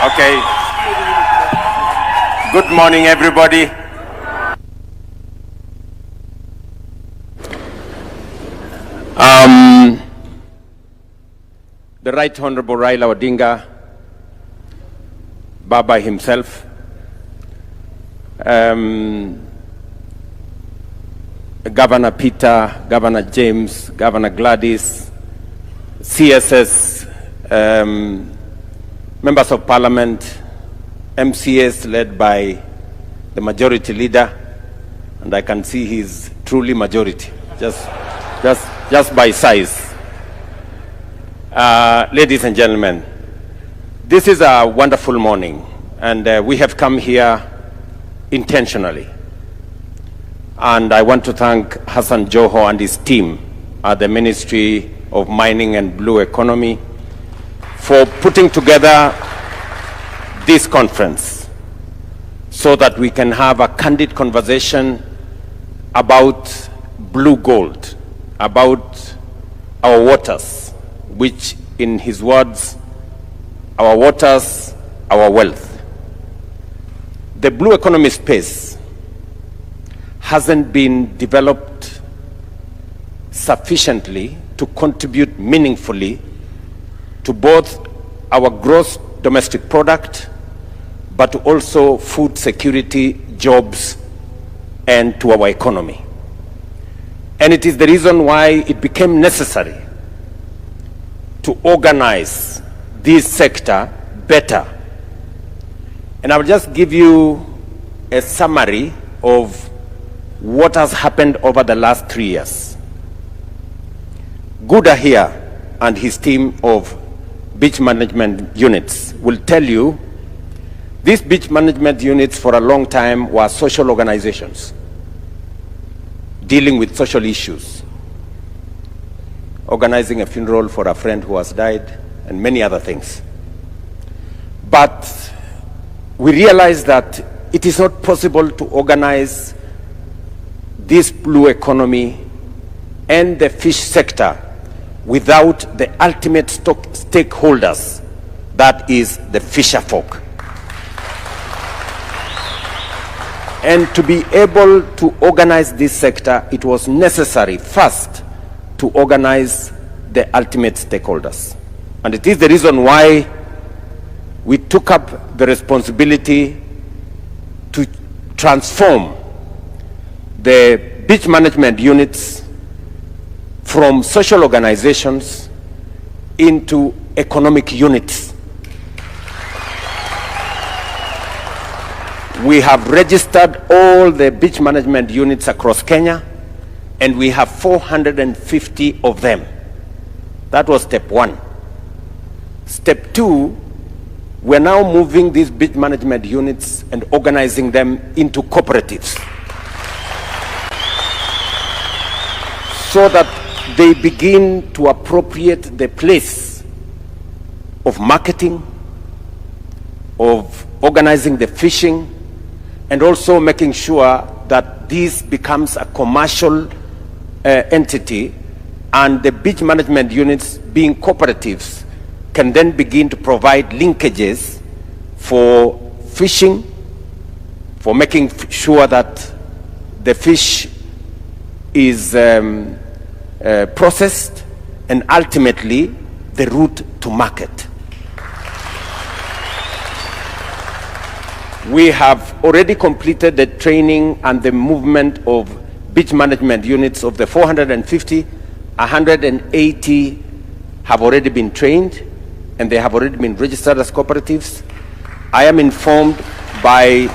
Okay. Good morning, everybody. The Right Honorable Raila Odinga, Baba himself, Governor Peter, Governor James, Governor Gladys, CSS, members of parliament, MCS led by the majority leader, and I can see he's truly majority, just by size. Ladies and gentlemen, this is a wonderful morning, and we have come here intentionally. And I want to thank Hassan Joho and his team at the Ministry of Mining and Blue Economy for putting together this conference so that we can have a candid conversation about blue gold, about our waters, which in his words, our waters, our wealth. The blue economy space hasn't been developed sufficiently to contribute meaningfully to both our gross domestic product, but also food security, jobs, and to our economy. And it is the reason why it became necessary to organize this sector better. And I will just give you a summary of what has happened over the last 3 years. Guda here and his team of beach management units will tell you these beach management units for a long time were social organizations dealing with social issues, organizing a funeral for a friend who has died, and many other things. But we realized that it is not possible to organize this blue economy and the fish sector without the ultimate stakeholders, that is the fisher folk. And to be able to organize this sector, it was necessary first to organize the ultimate stakeholders. And it is the reason why we took up the responsibility to transform the beach management units from social organizations into economic units. We have registered all the beach management units across Kenya, and we have 450 of them. That was step one. Step two, we're now moving these beach management units and organizing them into cooperatives so that they begin to appropriate the place of marketing, of organizing the fishing, and also making sure that this becomes a commercial entity, and the beach management units, being cooperatives, can then begin to provide linkages for fishing, for making sure that the fish is processed, and ultimately the route to market. We have already completed the training and the movement of beach management units. Of the 450, 180 have already been trained, and they have already been registered as cooperatives. I am informed by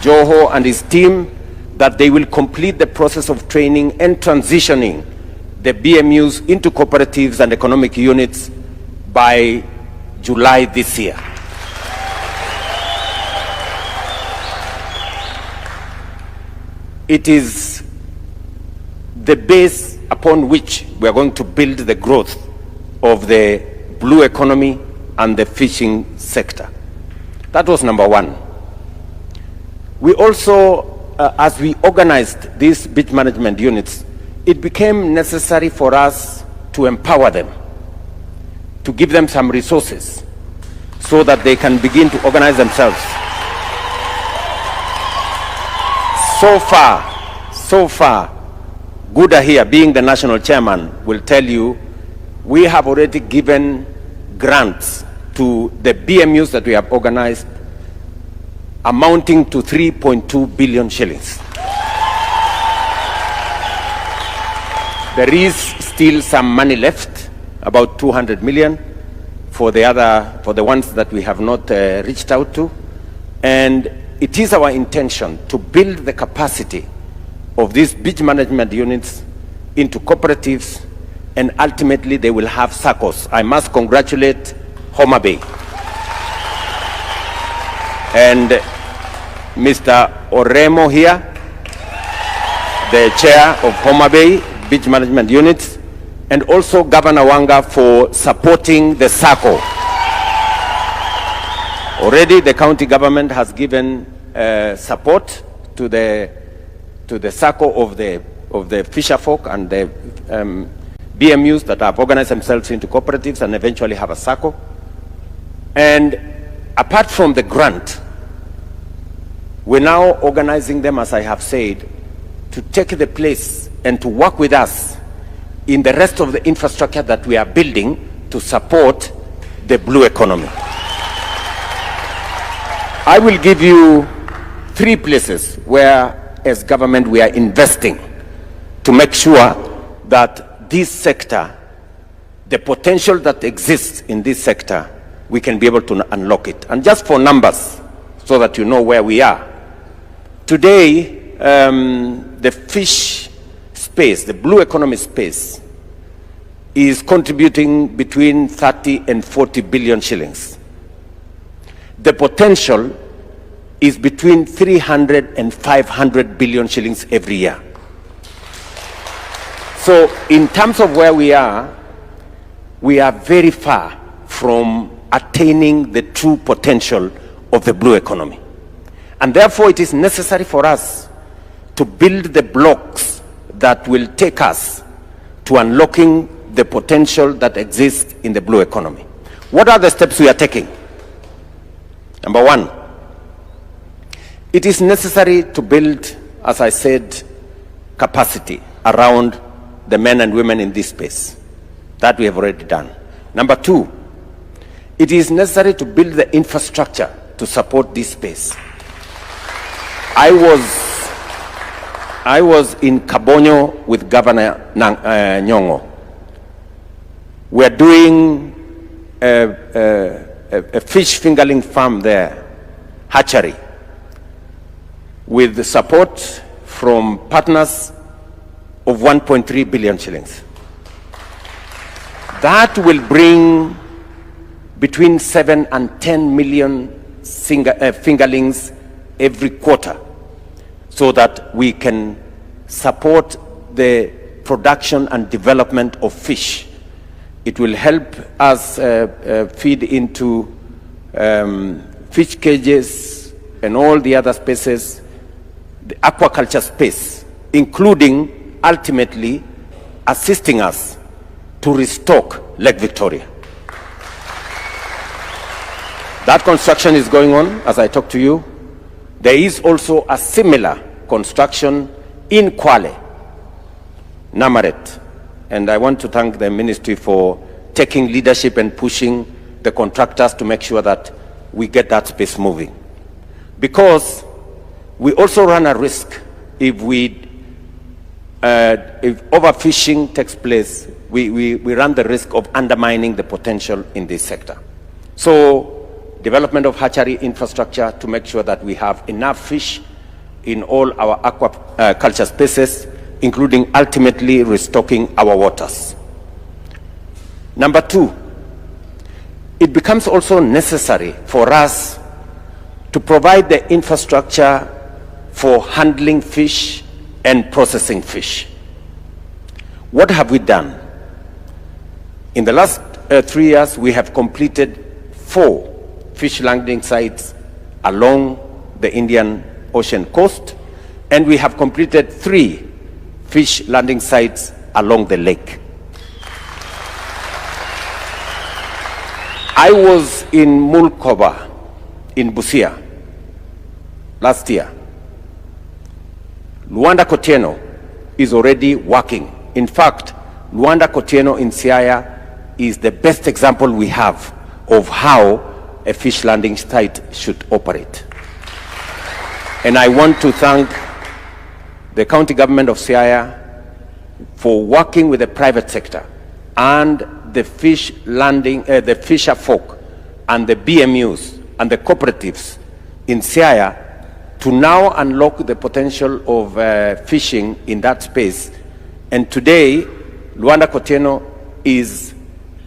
Joho and his team that they will complete the process of training and transitioning the BMUs into cooperatives and economic units by July this year. It is the base upon which we are going to build the growth of the blue economy and the fishing sector. That was number one. We also, as we organized these beach management units, it became necessary for us to empower them, to give them some resources, so that they can begin to organize themselves. So far, Guda here, being the national chairman, will tell you we have already given grants to the BMUs that we have organized amounting to 3.2 billion shillings. There is still some money left, about 200 million for the ones that we have not reached out to. And it is our intention to build the capacity of these beach management units into cooperatives, and ultimately they will have SACCOs. I must congratulate Mboya and Mr. Oremo here, the chair of Mboya Beach Management Units, and also Governor Wanga for supporting the SACCO. Already the county government has given support to the SACCO of the fisher folk and the BMUs that have organized themselves into cooperatives and eventually have a SACCO. And apart from the grant, we're now organizing them, as I have said, to take the place and to work with us in the rest of the infrastructure that we are building to support the blue economy. I will give you 3 places where, as government, we are investing to make sure that this sector, the potential that exists in this sector, we can be able to unlock it. And just for numbers, so that you know where we are. Today, the fish space, the blue economy space, is contributing between 30 and 40 billion shillings. The potential is between 300 and 500 billion shillings every year. So in terms of where we are very far from attaining the true potential of the blue economy. And therefore it is necessary for us to build the blocks that will take us to unlocking the potential that exists in the blue economy. What are the steps we are taking? Number 1, it is necessary to build, as I said, capacity around the men and women in this space. That we have already done. Number 2, it is necessary to build the infrastructure to support this space. I was in Kabonyo with Governor Nyong'o. We are doing a fish fingerling farm there, hatchery, with the support from partners of 1.3 billion shillings. That will bring between 7 and 10 million fingerlings every quarter, so that we can support the production and development of fish. It will help us feed into fish cages and all the other spaces, the aquaculture space, including ultimately assisting us to restock Lake Victoria. That construction is going on as I talk to you. There is also a similar construction in Kwale, Namaret. And I want to thank the ministry for taking leadership and pushing the contractors to make sure that we get that space moving. Because we also run a risk if overfishing takes place, we run the risk of undermining the potential in this sector. So development of hatchery infrastructure to make sure that we have enough fish in all our aquaculture spaces, including ultimately restocking our waters. Number 2, it becomes also necessary for us to provide the infrastructure for handling fish and processing fish. What have we done? In the last 3 years, we have completed 4 fish landing sites along the Indian Ocean coast, and we have completed 3 fish landing sites along the lake. I was in Mulkoba, in Busia, last year. Luanda Kotieno is already working. In fact, Luanda Kotieno in Siaya is the best example we have of how a fish landing site should operate. And I want to thank the county government of Siaya for working with the private sector and the fish landing, the fisher folk and the BMUs and the cooperatives in Siaya to now unlock the potential of fishing in that space. And today, Luanda Kotieno is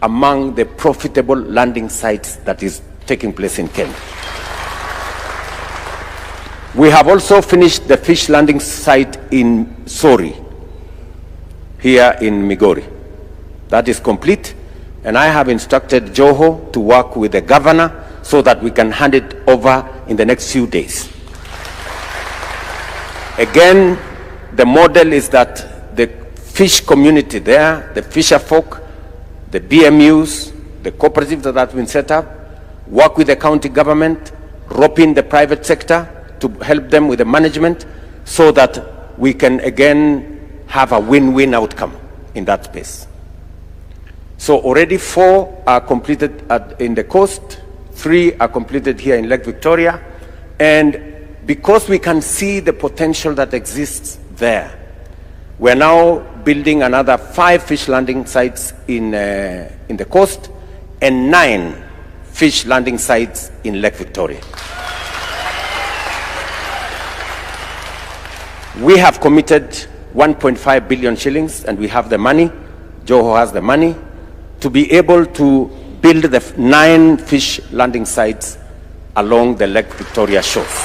among the profitable landing sites that is taking place in Kenya. We have also finished the fish landing site in Sori, here in Migori. That is complete, and I have instructed Joho to work with the governor so that we can hand it over in the next few days. Again, the model is that the fish community there, the fisher folk, the BMUs, the cooperatives that have been set up, work with the county government, rope in the private sector to help them with the management so that we can again have a win-win outcome in that space. So already 4 are completed in the coast, 3 are completed here in Lake Victoria, and because we can see the potential that exists there, we're now building another 5 fish landing sites in the coast and 9 fish landing sites in Lake Victoria. We have committed 1.5 billion shillings, and we have the money, Joho has the money, to be able to build the 9 fish landing sites along the Lake Victoria shores.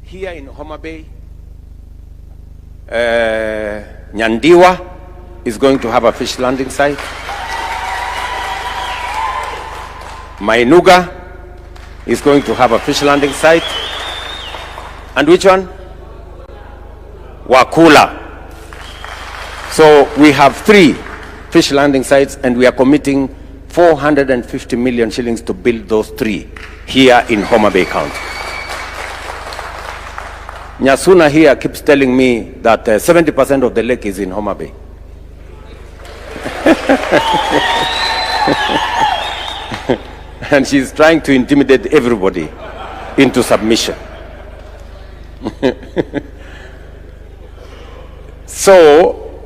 Here in Homabay, Nyandiwa is going to have a fish landing site. Mainuga is going to have a fish landing site. And which one? Wakula. So we have 3 fish landing sites, and we are committing 450 million shillings to build those 3 here in Homa Bay County. Nyasuna here keeps telling me that 70% of the lake is in Homa Bay. And she's trying to intimidate everybody into submission. So,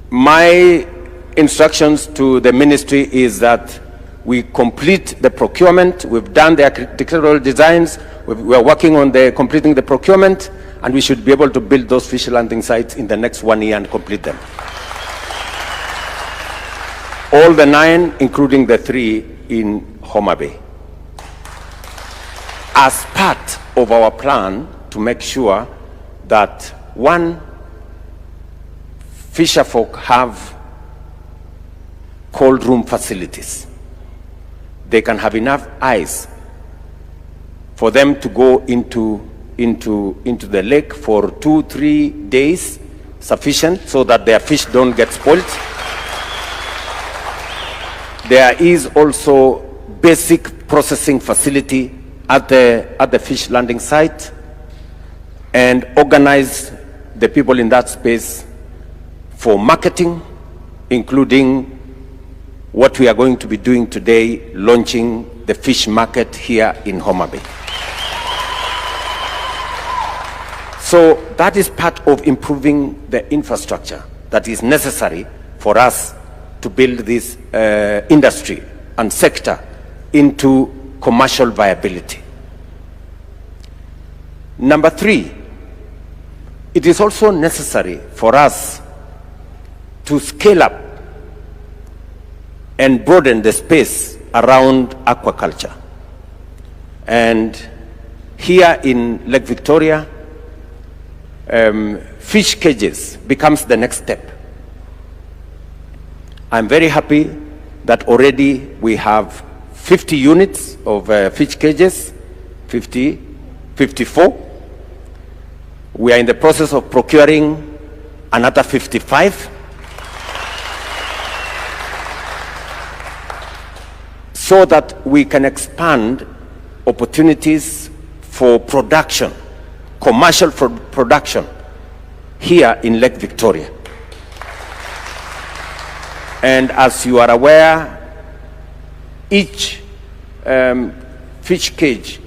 my instructions to the ministry is that we complete the procurement. We've done the architectural designs. We're working on completing the procurement, and we should be able to build those fish landing sites in the next 1 year and complete them. All the 9, including the 3 in Homa Bay, as part of our plan to make sure that, 1, fisher folk have cold room facilities. They can have enough ice for them to go into the lake for 2-3 days, sufficient so that their fish don't get spoiled. There is also basic processing facility at the fish landing site, and organize the people in that space for marketing, including what we are going to be doing today, launching the fish market here in Homa Bay. So that is part of improving the infrastructure that is necessary for us to build this industry and sector into commercial viability. Number 3, it is also necessary for us to scale up and broaden the space around aquaculture. And here in Lake Victoria, fish cages becomes the next step. I'm very happy that already we have 50 units of fish cages, 54. We are in the process of procuring another 55. so that we can expand opportunities for production, commercial production here in Lake Victoria. And as you are aware, each fish cage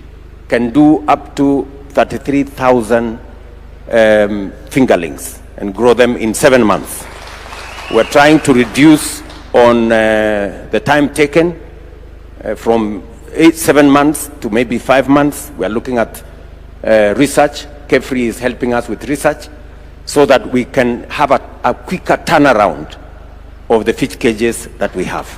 can do up to 33,000 fingerlings and grow them in 7 months. We're trying to reduce on the time taken from 7 months to maybe 5 months. We're looking at research. Kefri is helping us with research so that we can have a quicker turnaround of the fish cages that we have.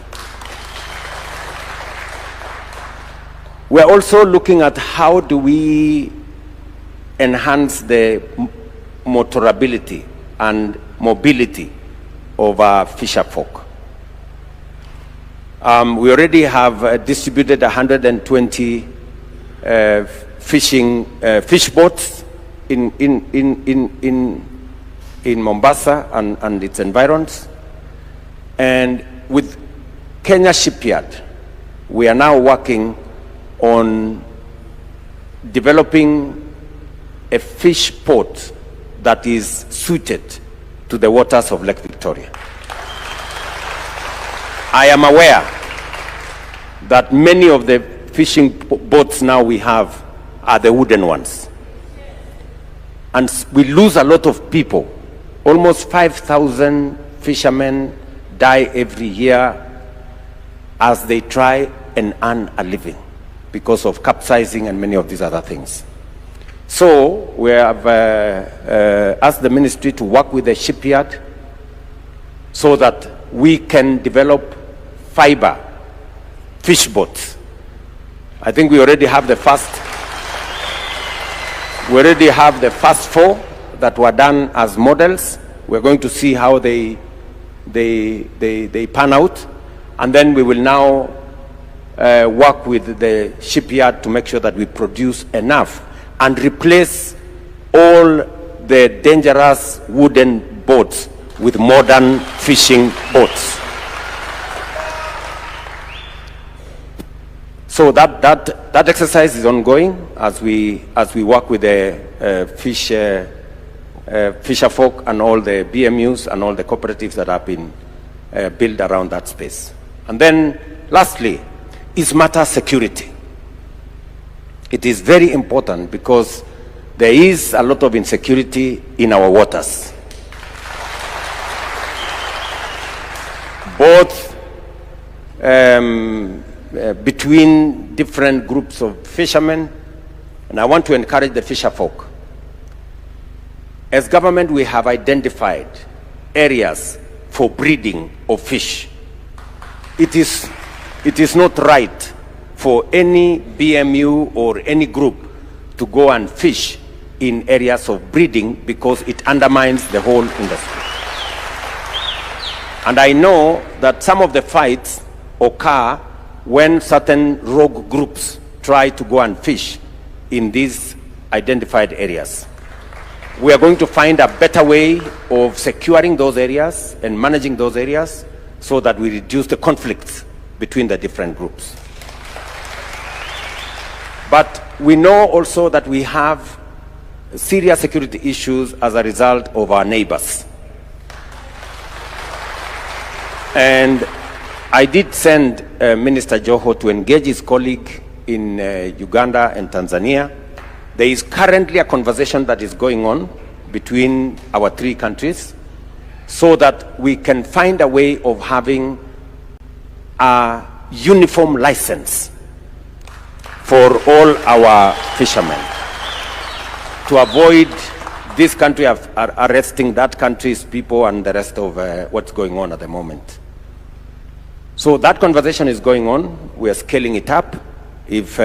We're also looking at how do we enhance the motorability and mobility of our fisher folk. We already have distributed 120 fish boats in Mombasa and its environs. And with Kenya Shipyard, we are now working on developing a fish port that is suited to the waters of Lake Victoria. I am aware that many of the fishing boats now we have are the wooden ones. And we lose a lot of people. Almost 5,000 fishermen die every year as they try and earn a living because of capsizing and many of these other things. So we have asked the ministry to work with the shipyard so that we can develop fiber fish boats. I think we already have the first. We already have the first 4 that were done as models. We're going to see how they pan out, and then we will now work with the shipyard to make sure that we produce enough and replace all the dangerous wooden boats with modern fishing boats. So that exercise is ongoing as we work with the fisher folk and all the BMUs and all the cooperatives that have been built around that space. And then lastly is matter security. It is very important because there is a lot of insecurity in our waters. Both between different groups of fishermen, and I want to encourage the fisher folk. As government, we have identified areas for breeding of fish. It is not right for any BMU or any group to go and fish in areas of breeding because it undermines the whole industry. And I know that some of the fights occur when certain rogue groups try to go and fish in these identified areas. We are going to find a better way of securing those areas and managing those areas so that we reduce the conflicts between the different groups. But we know also that we have serious security issues as a result of our neighbors. And I did send Minister Joho to engage his colleague in Uganda and Tanzania. There is currently a conversation that is going on between our 3 countries so that we can find a way of having a uniform license for all our fishermen to avoid this country arresting that country's people and the rest of what's going on at the moment. So that conversation is going on. We are scaling it up. If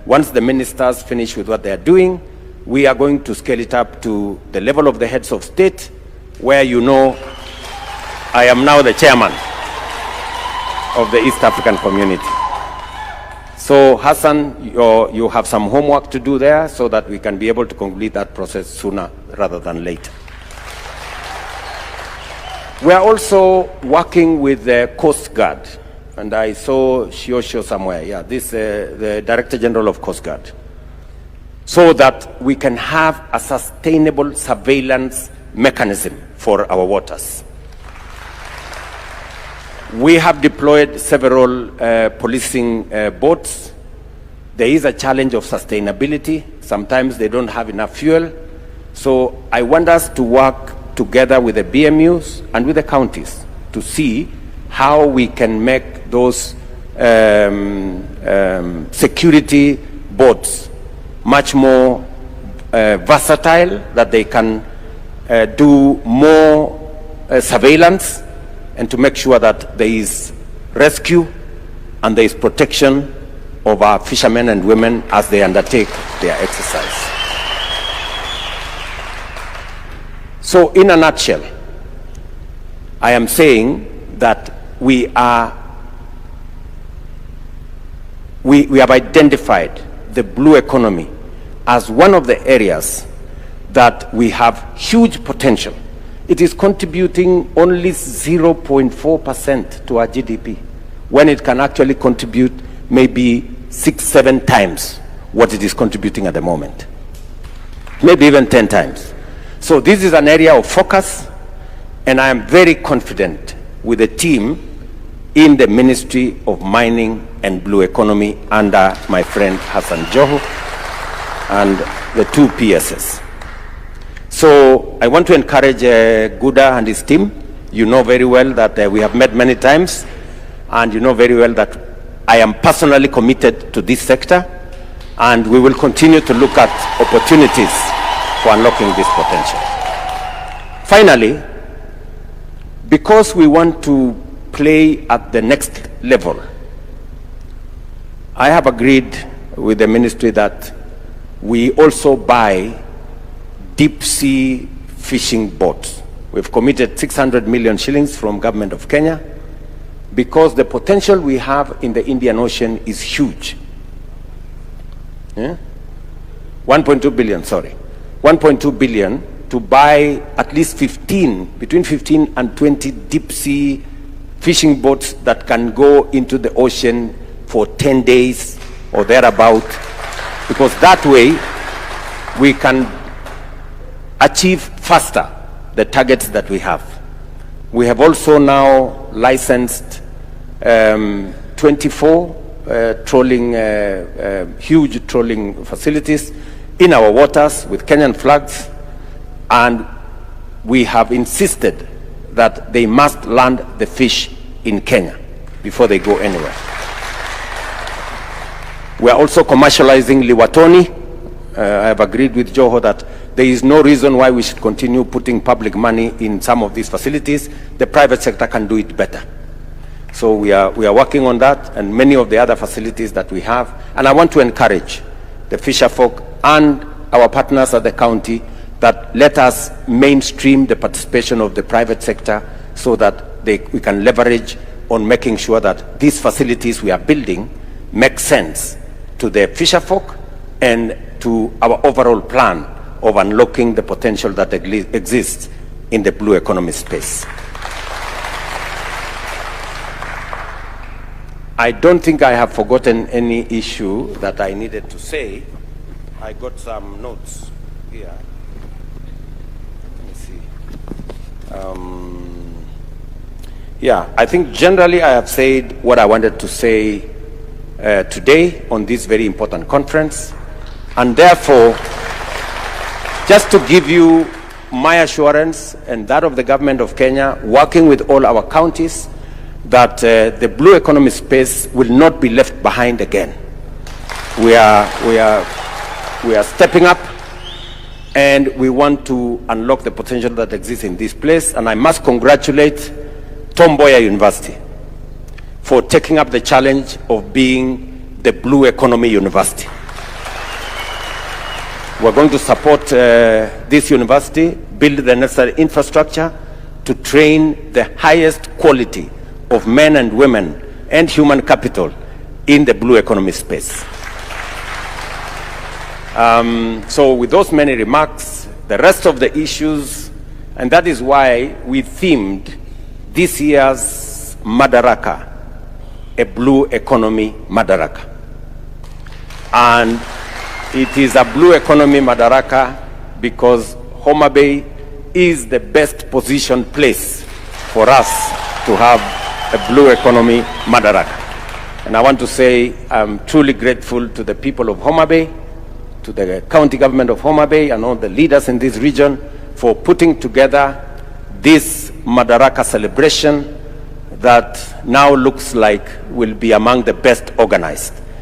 once the ministers finish with what they are doing, we are going to scale it up to the level of the heads of state, where you know I am now the chairman of the East African community. So Hassan, you have some homework to do there so that we can be able to complete that process sooner rather than later. We are also working with the Coast Guard and I saw Shiosho somewhere. Yeah, this the Director General of Coast Guard, so that we can have a sustainable surveillance mechanism for our waters. We have deployed several policing boats. There is a challenge of sustainability. Sometimes they don't have enough fuel. So I want us to work together with the BMUs and with the counties to see how we can make those security boats much more versatile, that they can do more surveillance, and to make sure that there is rescue and there is protection of our fishermen and women as they undertake their exercise. So in a nutshell, I am saying that we have identified the blue economy as one of the areas that we have huge potential. It is contributing only 0.4% to our GDP, when it can actually contribute maybe 6-7 times what it is contributing at the moment, maybe even 10 times. So this is an area of focus, and I am very confident with the team in the Ministry of Mining and Blue Economy under my friend Hassan Joho and the two PSS. So I want to encourage Guda and his team. You know very well that we have met many times, and you know very well that I am personally committed to this sector, and we will continue to look at opportunities for unlocking this potential. Finally, because we want to play at the next level, I have agreed with the ministry that we also buy deep sea fishing boats. We've committed 600 million shillings from government of Kenya, because the potential we have in the Indian Ocean is huge. 1.2 billion, sorry. 1.2 billion to buy at least 15, between 15 and 20 deep sea fishing boats that can go into the ocean for 10 days or thereabout, because that way we can achieve faster the targets that we have. We have also now licensed 24 huge trawling facilities in our waters with Kenyan flags, and we have insisted that they must land the fish in Kenya before they go anywhere. We are also commercializing Liwatoni. I have agreed with Joho that there is no reason why we should continue putting public money in some of these facilities. The private sector can do it better. So we are working on that, and many of the other facilities that we have. And I want to encourage the fisher folk and our partners at the county that let us mainstream the participation of the private sector, so that we can leverage on making sure that these facilities we are building make sense to the fisher folk and to our overall plan of unlocking the potential that exists in the blue economy space. I don't think I have forgotten any issue that I needed to say. I got some notes here. Let me see. Yeah, I think generally I have said what I wanted to say today on this very important conference, and therefore, just to give you my assurance and that of the government of Kenya, working with all our counties, that the blue economy space will not be left behind again. We are stepping up, and we want to unlock the potential that exists in this place. And I must congratulate Mboya University for taking up the challenge of being the blue economy university. We're going to support this university, build the necessary infrastructure to train the highest quality of men and women and human capital in the blue economy space. So with those many remarks, the rest of the issues, and that is why we themed this year's Madaraka a blue economy Madaraka. And it is a blue economy Madaraka because Homa Bay is the best positioned place for us to have a blue economy Madaraka. And I want to say I'm truly grateful to the people of Homa Bay, to the county government of Homa Bay and all the leaders in this region for putting together this Madaraka celebration that now looks like will be among the best organized.